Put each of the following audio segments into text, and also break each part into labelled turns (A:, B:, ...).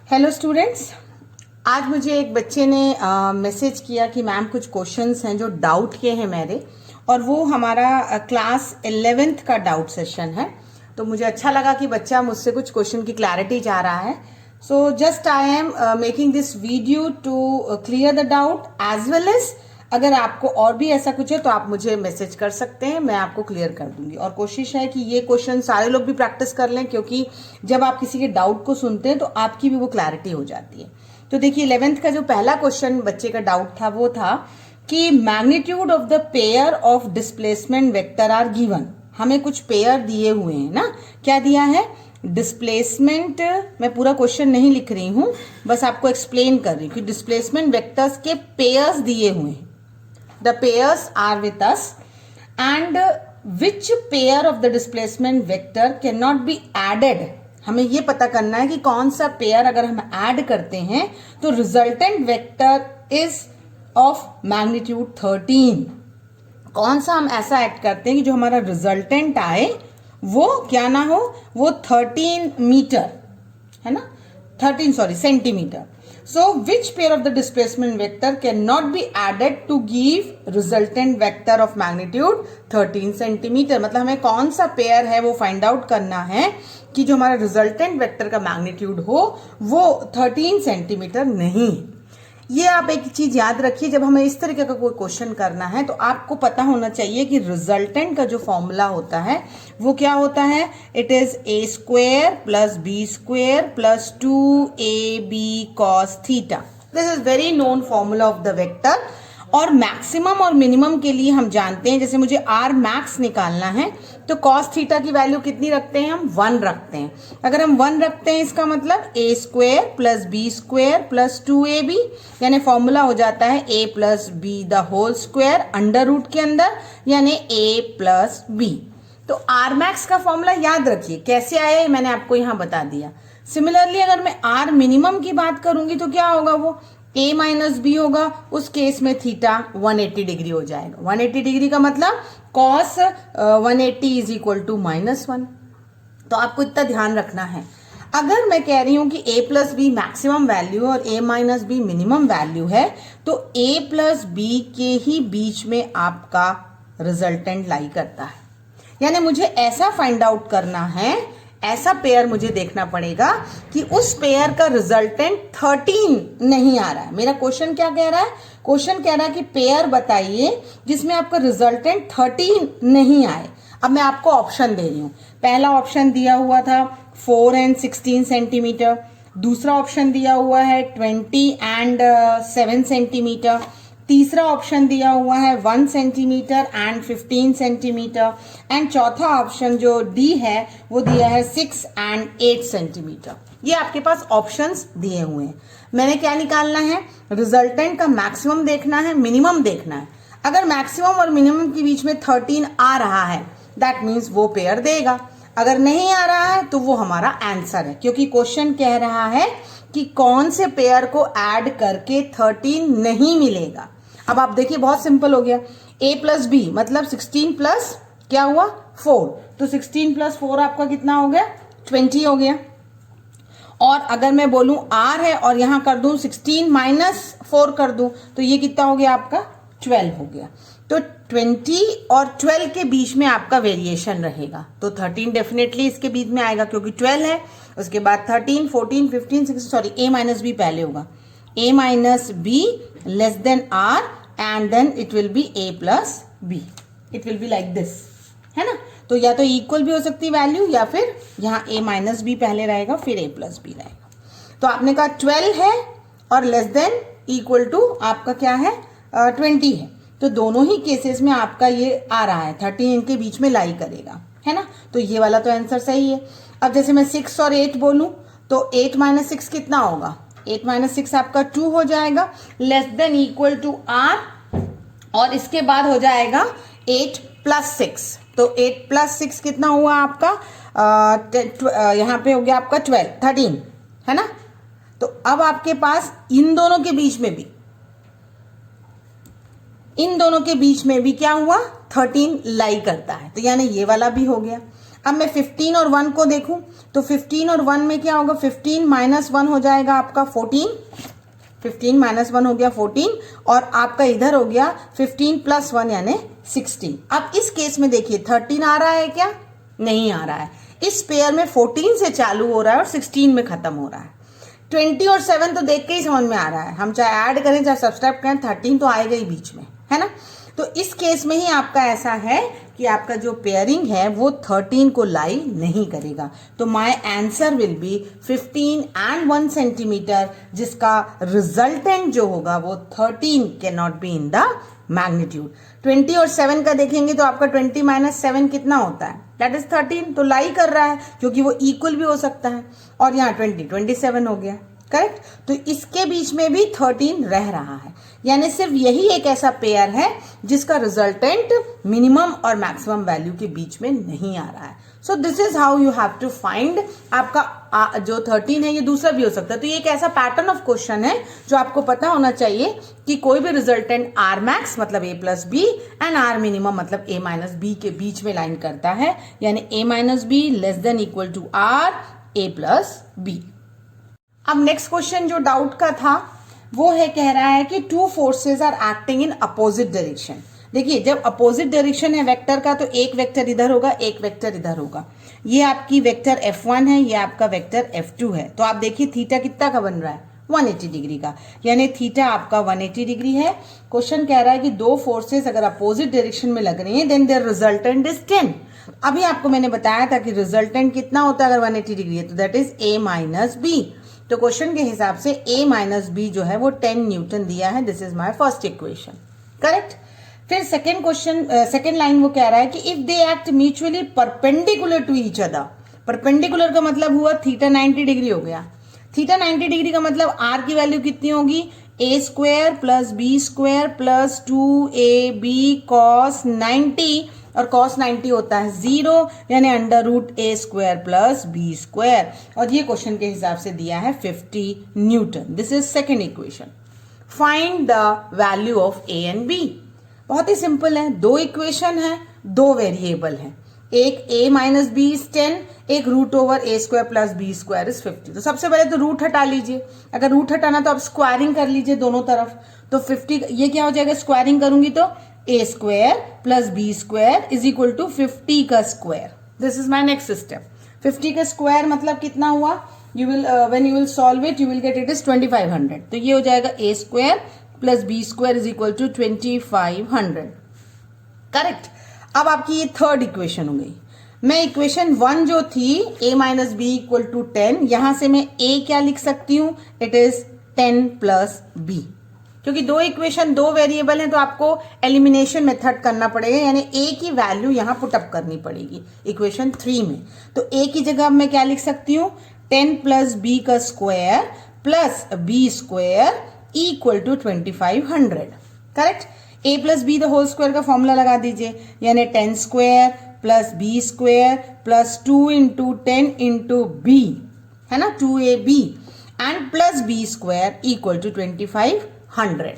A: Hello students, आज मुझे एक बच्चे ने मैसेज किया कि मैम कुछ क्वेश्चंस हैं जो डाउट के हैं मेरे, और वो हमारा क्लास 11th का डाउट सेशन है। तो मुझे अच्छा लगा कि बच्चा मुझसे कुछ क्वेश्चन की क्लैरिटी चाह रहा है। So just I am making this video to clear the doubt as well as अगर आपको और भी ऐसा कुछ है तो आप मुझे मैसेज कर सकते हैं, मैं आपको क्लियर कर दूंगी। और कोशिश है कि ये क्वेश्चन सारे लोग भी प्रैक्टिस कर लें, क्योंकि जब आप किसी के डाउट को सुनते हैं तो आपकी भी वो क्लैरिटी हो जाती है। तो देखिए 11th का जो पहला क्वेश्चन बच्चे का डाउट था वो था कि magnitude of the pair of displacement vector are given. हमें कुछ पेयर दिए हुए हैं ना, क्या दिया है? डिस्प्लेसमेंट। मैं पूरा क्वेश्चन नहीं लिख रही हूं, बस आपको एक्सप्लेन कर रही हूं कि डिस्प्लेसमेंट वेक्टर्स के पेयर्स दिए हुए हैं। The pairs are with us and which pair of the displacement vector cannot be added। हमें ये पता करना है कि कौन सा पेयर अगर हम ऐड करते हैं तो resultant vector is of magnitude 13। कौन सा हम ऐसा ऐड करते हैं कि जो हमारा रिजल्टेंट आए वो क्या ना हो, वो 13 मीटर है ना, 13 centimetre. So which pair of the displacement vector cannot be added to give resultant vector of magnitude 13 centimetre. मतलब हमें कौन सा पेयर है वो फाइंड आउट करना है कि जो हमारा रिजल्टेंट वेक्टर का मैग्नीट्यूड हो वो 13 सेंटीमीटर नहीं। ये आप एक चीज याद रखिए, जब हमें इस तरीके का कोई क्वेश्चन करना है तो आपको पता होना चाहिए कि रिजल्टेंट का जो फॉर्मूला होता है वो क्या होता है। It is a square plus B square plus 2ab cos theta. This is very known formula of the vector. और मैक्सिमम और मिनिमम के लिए हम जानते हैं, जैसे मुझे आर मैक्स निकालना है तो कॉस थीटा की वैल्यू कितनी रखते हैं हम? 1 रखते हैं। अगर हम 1 रखते हैं इसका मतलब A square plus B square plus 2ab, यानी फॉर्मूला हो जाता है A plus B the whole square under root के अंदर, यानी ए प्लस बी। तो आर मैक्स का फॉर्मूला याद रखिए, कैसे आया है मैंने आपको यहां बता दिया। सिमिलरली अगर मैं आर मिनिमम की बात करूंगी तो क्या होगा, वो a माइनस बी होगा। उस केस में थीटा 180 डिग्री हो जाएगा। 180 डिग्री का मतलब cos 180 इज इक्वल टू -1। तो आपको इतना ध्यान रखना है। अगर मैं कह रही हूं कि a plus b maximum value और a minus b minimum value है तो a प्लस बी के ही बीच में आपका रिजल्टेंट लाई करता है। यानी मुझे ऐसा फाइंड आउट करना है, ऐसा पेयर मुझे देखना पड़ेगा कि उस पेयर का रिजल्टेंट 13 नहीं आ रहा है। मेरा क्वेश्चन क्या कह रहा है? क्वेश्चन कह रहा है कि पेयर बताइए जिसमें आपका रिजल्टेंट 13 नहीं आए। अब मैं आपको ऑप्शन दे रही हूं। पहला ऑप्शन दिया हुआ था 4 एंड 16 सेंटीमीटर, दूसरा ऑप्शन दिया हुआ है 20 एंड 7 सेंटीमीटर, तीसरा ऑप्शन दिया हुआ है 1 सेंटीमीटर एंड 15 सेंटीमीटर, एंड चौथा ऑप्शन जो डी है वो दिया है 6 एंड 8 सेंटीमीटर। ये आपके पास ऑप्शंस दिए हुए हैं। मैंने क्या निकालना है? रिजल्टेंट का मैक्सिमम देखना है, मिनिमम देखना है। अगर मैक्सिमम और मिनिमम के बीच में 13 आ रहा है दैट मीन्स वो पेयर देगा। अगर नहीं आ रहा है तो वो हमारा आंसर है, क्योंकि क्वेश्चन कह रहा है कि कौन से पेयर को ऐड करके 13 नहीं मिलेगा। अब आप देखिए बहुत सिंपल हो गया। a प्लस बी मतलब 16 प्लस क्या हुआ 4, तो 16 प्लस 4 आपका कितना हो गया? 20 हो गया। और अगर मैं बोलूं r है और यहां कर दूं 16 माइनस 4 कर दूं तो ये कितना हो गया आपका? 12 हो गया। तो 20 और 12 के बीच में आपका वेरिएशन रहेगा, तो 13 डेफिनेटली इसके बीच में आएगा क्योंकि 12 है। उसके बाद 13, 14, 15, 16 सॉरी a माइनस बी पहले होगा, a minus B less then r and then it will be a plus b. It will be like this, है ना। तो या तो इक्वल भी हो सकती वैल्यू या फिर यहाँ a माइनस बी पहले रहेगा फिर a प्लस बी रहेगा। तो आपने कहा 12 है और लेस देन इक्वल टू आपका क्या है 20 है, तो दोनों ही केसेस में आपका ये आ रहा है 13 इनके बीच में लाई करेगा, है ना। तो ये वाला तो आंसर सही है। अब जैसे मैं 6 और 8 बोलूं तो 8 माइनस 6 कितना होगा? 8 माइनस 6 आपका 2 हो जाएगा, less than equal to r, और इसके बाद हो जाएगा 8 प्लस 6। तो 8 प्लस 6 कितना हुआ आपका? यहां पे हो गया आपका 13, है ना। तो अब आपके पास इन दोनों के बीच में भी क्या हुआ? 13 लाई करता है, तो यानी ये वाला भी हो गया। अब मैं 15 और 1 को देखूं तो 15 और 1 में क्या होगा, 15 माइनस 1 हो जाएगा आपका 14, 15 माइनस 1 हो गया 14 और आपका इधर हो गया 15 प्लस 1 यानी 16। अब इस केस में देखिए 13 आ रहा है क्या, नहीं आ रहा है। इस पेयर में 14 से चालू हो रहा है और 16 में खत्म हो रहा है। 20 और 7 तो देख के ही समझ में आ रहा है, हम चाहे ऐड करें चाहे सब्सट्रैक्ट करें 13 तो आएगा ही बीच में, है ना। तो इस केस में ही आपका ऐसा है कि आपका जो पेयरिंग है वो 13 को लाई नहीं करेगा। तो my answer will be 15 and 1 centimetre, जिसका रिजल्टेंट जो होगा वो 13 can not be in the magnitude. 20 और 7 का देखेंगे तो आपका 20 माइनस 7 कितना होता है, दैट इज 13, तो लाई कर रहा है क्योंकि वो इक्वल भी हो सकता है। और यहाँ 27 हो गया, करेक्ट। तो इसके बीच में भी 13 रह रहा है, यानी सिर्फ यही एक ऐसा पेयर है जिसका रिजल्टेंट मिनिमम और मैक्सिमम वैल्यू के बीच में नहीं आ रहा है। So this is how you have to find. आपका जो 13 है ये दूसरा भी हो सकता है। तो ये एक ऐसा पैटर्न ऑफ क्वेश्चन है जो आपको पता होना चाहिए कि कोई भी रिजल्टेंट आर मैक्स मतलब A plus B and R minimum मतलब ए माइनस बी के बीच में लाइन करता है, यानी A minus B less than equal to R A plus B. अब नेक्स्ट क्वेश्चन जो डाउट का था वो है, कह रहा है कि two forces are acting in opposite direction. देखिए जब अपोजिट डायरेक्शन है वेक्टर का तो एक वेक्टर इधर होगा, एक वेक्टर इधर होगा। ये आपकी वेक्टर F1 है, ये आपका वेक्टर F2 है। तो आप देखिए थीटा कितना का बन रहा है, 180 डिग्री का, यानी थीटा आपका 180 डिग्री है। क्वेश्चन कह रहा है कि दो फोर्सेस अगर अपोजिट डायरेक्शन में लग रही हैं देन देयर रिजल्टेंट इज 10। अभी आपको मैंने बताया था कि रिजल्टेंट कितना होता है अगर 180 डिग्री है, तो that is A minus B. तो क्वेश्चन के हिसाब से A माइनस बी जो है वो 10 न्यूटन दिया है। This is my first equation, correct. फिर सेकेंड क्वेश्चन, सेकेंड लाइन वो कह रहा है कि if they act mutually perpendicular to each other. Perpendicular का मतलब हुआ थीटा 90 डिग्री हो गया। थीटा 90 डिग्री का मतलब आर की वैल्यू कितनी होगी, A square plus B square plus 2ab cos 90, और कॉस 90 होता है 0, यानी under root A square plus B square. और ये क्वेश्चन के हिसाब से दिया है 50 newton. This is second equation. Find the value of A and B. बहुत ही सिंपल है, दो इक्वेशन है, दो वेरिएबल है। एक a माइनस बी इज 10, एक root over A square plus B square is 50। तो सबसे पहले तो रूट हटा लीजिए। अगर रूट हटाना तो आप स्क्वायरिंग कर लीजिए दोनों तरफ। तो 50 ये क्या हो जाएगा, स्क्वायरिंग करूंगी तो A square plus B square is equal to 50 का square. This is my next step. 50 का स्क्वायर मतलब कितना हुआ, you will when you will solve it you will get it is 2500। तो ये हो जाएगा A square plus B square is equal to 2500, correct. अब आपकी ये थर्ड इक्वेशन हो गई। मैं इक्वेशन 1 जो थी a minus B equal to 10, यहां से मैं a क्या लिख सकती हूं, इट इज 10 प्लस b। क्योंकि दो इक्वेशन दो वेरिएबल हैं तो आपको एलिमिनेशन मेथड करना पड़ेगा, यानी a की वैल्यू यहां पुटअप करनी पड़ेगी इक्वेशन 3 में। तो a की जगह मैं क्या लिख सकती हूं, 10 प्लस b का square plus b square equal to 2500, correct. a plus B the whole square का फॉर्मूला लगा दीजिए, यानी 10 square plus B square plus 2 into 10 into B, है ना, 2ab and plus B square equal to 2500।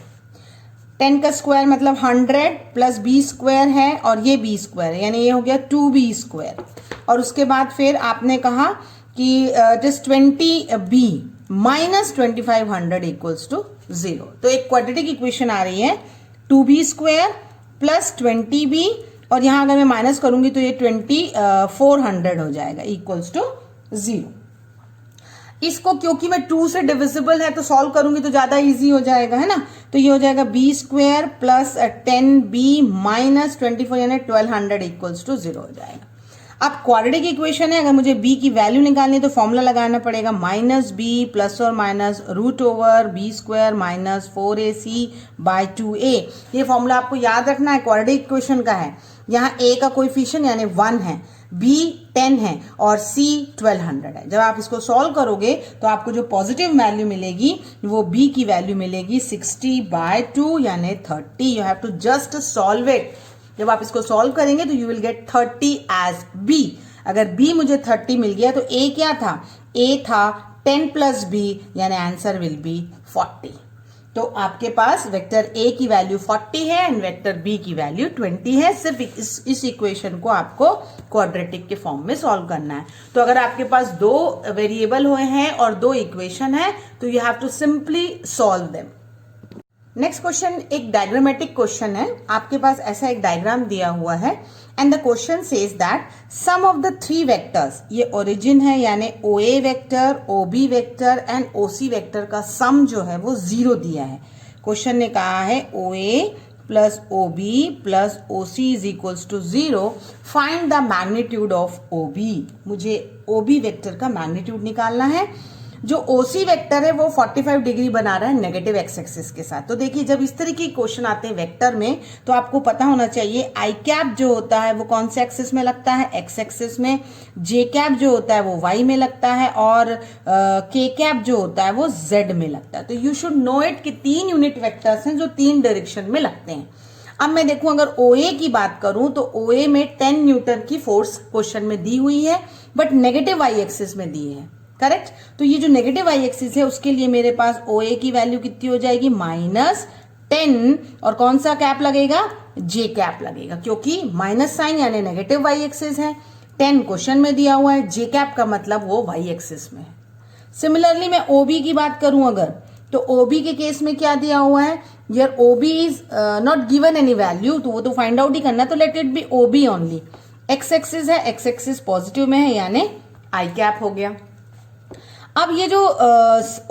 A: 10 का square मतलब 100 plus B square है और ये बी स्क्वायर है, यानी ये हो गया 2b स्क्वायर। और उसके बाद फिर आपने कहा कि just 20b minus 2500 equals to 0। तो एक क्वाड्रेटिक इक्वेशन आ रही है 2b स्क्वायर प्लस 20b, और यहां अगर मैं माइनस करूंगी तो ये 2400 हो जाएगा इक्वल्स टू 0। इसको क्योंकि मैं 2 से डिविजिबल है तो सॉल्व करूंगी तो ज्यादा इजी हो जाएगा, है ना। तो ये हो जाएगा b square plus 10b minus 24 यानी 1200 इक्वल्स टू 0 हो जाएगा। अब क्वाड्रेटिक इक्वेशन है, अगर मुझे b की वैल्यू निकालनी है तो फॉर्मूला लगाना पड़ेगा माइनस b प्लस और minus root over B square minus 4ac by 2a। ये फॉर्मूला आपको याद रखना है, क्वाड्रेटिक इक्वेशन का है। यहाँ a का कोएफिशिएंट यानी 1 है, b 10 है और c 1200 है। जब आप इसको सॉल्व करोगे तो आपको जो पॉजिटिव वैल्यू मिलेगी वो b की वैल्यू मिलेगी 60/2 यानी 30। You have to just solve it. जब आप इसको सॉल्व करेंगे तो you will get 30 as b। अगर b मुझे 30 मिल गया तो a क्या था, a था 10 प्लस b, यानी आंसर विल बी 40। तो आपके पास वेक्टर ए की वैल्यू 40 है एंड वेक्टर बी की वैल्यू 20 है। सिर्फ इस इक्वेशन को आपको क्वाड्रेटिक के फॉर्म में सॉल्व करना है। तो अगर आपके पास दो वेरिएबल हुए हैं और दो इक्वेशन है तो you have to simply solve them. Next question एक डायग्रामेटिक क्वेश्चन है। आपके पास ऐसा एक डायग्राम दिया हुआ है and the question says that sum of the three vectors, ये ओरिजिन है यानी OA vector, OB vector and OC vector का सम जो है वो 0 दिया है। क्वेश्चन ने कहा है OA plus OB plus OC is equals to 0, find the magnitude of OB। मुझे OB वेक्टर का मैग्नीट्यूड निकालना है। जो OC वेक्टर है वो 45 डिग्री बना रहा है नेगेटिव एक्स एक्सिस के साथ। तो देखिए जब इस तरह के क्वेश्चन आते हैं वेक्टर में तो आपको पता होना चाहिए आई कैप जो होता है वो कौन से एक्सिस में लगता है, एक्स एक्सिस में। जे कैप जो होता है वो वाई में लगता है और के कैप जो होता है वो जेड में लगता है। तो यू शुड नो इट कि 3 यूनिट वेक्टर्स हैं जो 3 डायरेक्शन में लगते हैं। अब मैं देखूं अगर OA की बात करूं तो OA में 10 न्यूटन की फोर्स क्वेश्चन में दी हुई है बट नेगेटिव वाई एक्सिस में दी है, करेक्ट। तो ये जो नेगेटिव वाई एक्सिस है उसके लिए मेरे पास OA की वैल्यू कितनी हो जाएगी, -10, और कौन सा कैप लगेगा, जे कैप लगेगा, क्योंकि माइनस साइन यानी नेगेटिव वाई एक्सिस है। 10 क्वेश्चन में दिया हुआ है, जे कैप का मतलब वो वाई एक्सिस में है। सिमिलरली मैं OB की बात करूं अगर तो OB के केस में क्या दिया हुआ है, यार OB is not given any value, तो वो तो फाइंड आउट ही करना है, तो let it be OB only. X axis है, एक्स एक्सिस पॉजिटिव में है यानी आई कैप हो गया। अब ये जो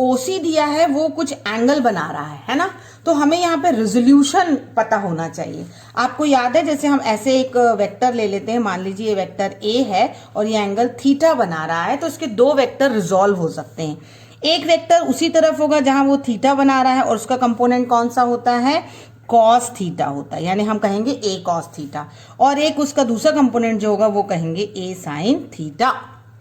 A: OC दिया है वो कुछ एंगल बना रहा है ना, तो हमें यहाँ पे रेजोल्यूशन पता होना चाहिए। आपको याद है जैसे हम ऐसे एक वेक्टर ले लेते हैं, मान लीजिए ये वेक्टर A है और ये एंगल थीटा बना रहा है, तो इसके दो वेक्टर रिजॉल्व हो सकते हैं। एक वेक्टर उसी तरफ होगा जहां वो थीटा बना रहा है और उसका कंपोनेंट कौन सा होता है, कॉस थीटा होता है, यानी हम कहेंगे A कॉस थीटा, और एक उसका दूसरा कंपोनेंट जो होगा वो कहेंगे A साइन थीटा,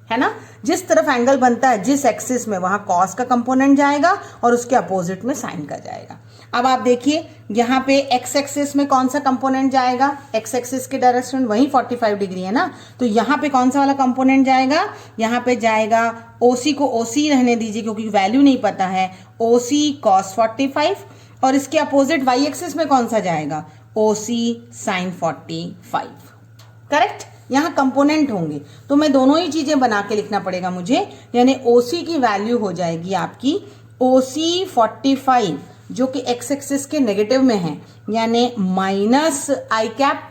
A: है ना। जिस तरफ एंगल बनता है जिस एक्सिस में वहां कॉस का कंपोनेंट जाएगा और उसके अपोजिट में साइन का जाएगा। अब आप देखिए यहाँ पे एक्स एक्सिस में कौन सा कंपोनेंट जाएगा, एक्स एक्सिस के डायरेक्शन वही 45 डिग्री है ना, तो यहाँ पे कौन सा वाला कंपोनेंट जाएगा, यहाँ पे जाएगा OC को OC रहने दीजिए क्योंकि वैल्यू नहीं पता है, OC cos 45, और इसके अपोजिट वाई एक्सिस में कौन सा जाएगा, OC sin 45, करेक्ट। यहाँ कंपोनेंट होंगे तो मैं दोनों ही चीजें बना के लिखना पड़ेगा मुझे, यानी OC की वैल्यू हो जाएगी आपकी OC 45 जो कि एक्स एक्सिस के नेगेटिव में है, यानी माइनस आई कैप,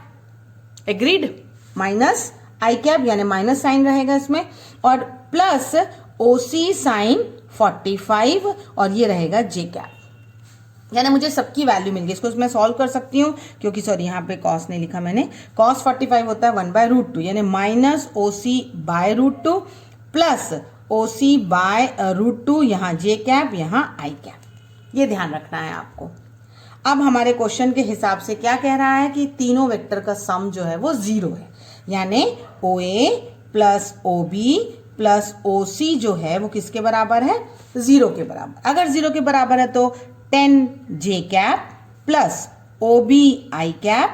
A: एग्रीड, माइनस आई कैप यानी माइनस साइन रहेगा इसमें, और प्लस OC साइन 45 और ये रहेगा जे कैप, यानी मुझे सबकी वैल्यू मिल गई। इसको मैं सॉल्व कर सकती हूँ क्योंकि सॉरी यहाँ पे कॉस नहीं लिखा मैंने, कॉस 45 होता है 1/√2 यानी माइनस OC/√2 प्लस OC/√2, यहाँ जे कैप यहाँ आई कैप, ये ध्यान रखना है आपको। अब हमारे क्वेश्चन के हिसाब से क्या कह रहा है कि तीनों वेक्टर का सम जो है वो 0 है, यानी OA plus OB plus OC जो है वो किसके बराबर है, 0 के बराबर। अगर 0 के बराबर है तो 10 जे कैप प्लस OB आई कैप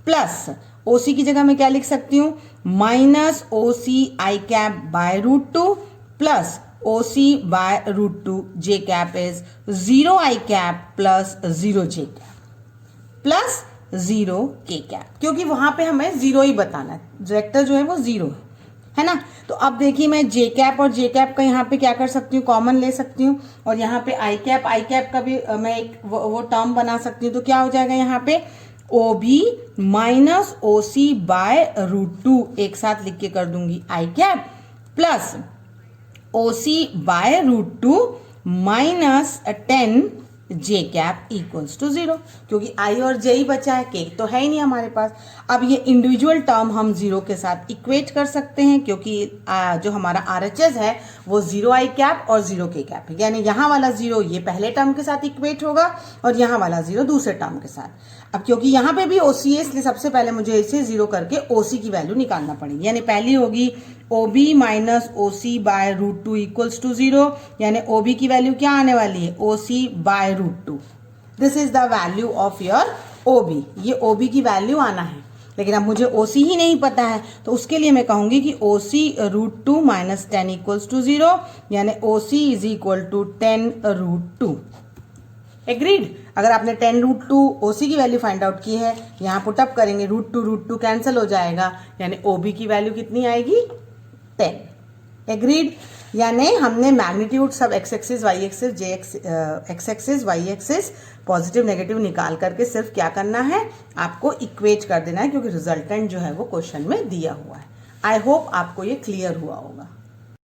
A: प्लस OC की जगह मैं क्या लिख सकती हूँ, minus OC I cap /√2 plus OC/√2 J cap is 0 I cap plus 0 J cap plus 0 के कैप, क्योंकि वहां पे हमें 0 ही बताना है, वेक्टर जो है वो 0 है ना। तो अब देखिए मैं जे कैप और जे कैप का यहाँ पे क्या कर सकती हूँ, कॉमन ले सकती हूँ, और यहाँ पे आई कैप का भी मैं एक वो टर्म बना सकती हूँ। तो क्या हो जाएगा यहाँ पे OB माइनस OC/√2 एक साथ लिख के कर दूंगी I cap plus OC/√2 minus 10 J cap equals to 0, क्योंकि आई और जे ही बचा है, के तो है ही नहीं हमारे पास। अब ये इंडिविजुअल टर्म हम 0 के साथ इक्वेट कर सकते हैं क्योंकि जो हमारा RHS है वो 0 आई कैप और 0 के कैप है, यानी यहाँ वाला 0 ये पहले टर्म के साथ इक्वेट होगा और यहाँ वाला 0 दूसरे टर्म के साथ। अब क्योंकि यहाँ पे भी OC है इसलिए सबसे पहले मुझे इसे 0 करके OC की वैल्यू निकालना पड़ेगी, यानी पहली होगी OB minus OC/√2 equals to 0, यानी OB की वैल्यू क्या आने वाली है, OC/√2। This is the value of your OB, ये OB की वैल्यू आना है, लेकिन अब मुझे OC ही नहीं पता है तो उसके लिए मैं कहूंगी कि OC/√2 माइनस 10 इक्वल्स टू 0, यानी OC is equal to 10√2। Agreed. अगर आपने 10√2 ओसी की वैल्यू फाइंड आउट की है, यहाँ पुटअप करेंगे, √2 कैंसिल हो जाएगा, यानी ओबी की वैल्यू कितनी आएगी 10। एग्रीड। यानी हमने मैग्नीट्यूड सब X axis Y axis J X axis Y axis positive negative निकाल करके सिर्फ क्या करना है, आपको इक्वेट कर देना है, क्योंकि रिजल्टेंट जो है वो क्वेश्चन में दिया हुआ है। आई होप आपको ये क्लियर हुआ होगा।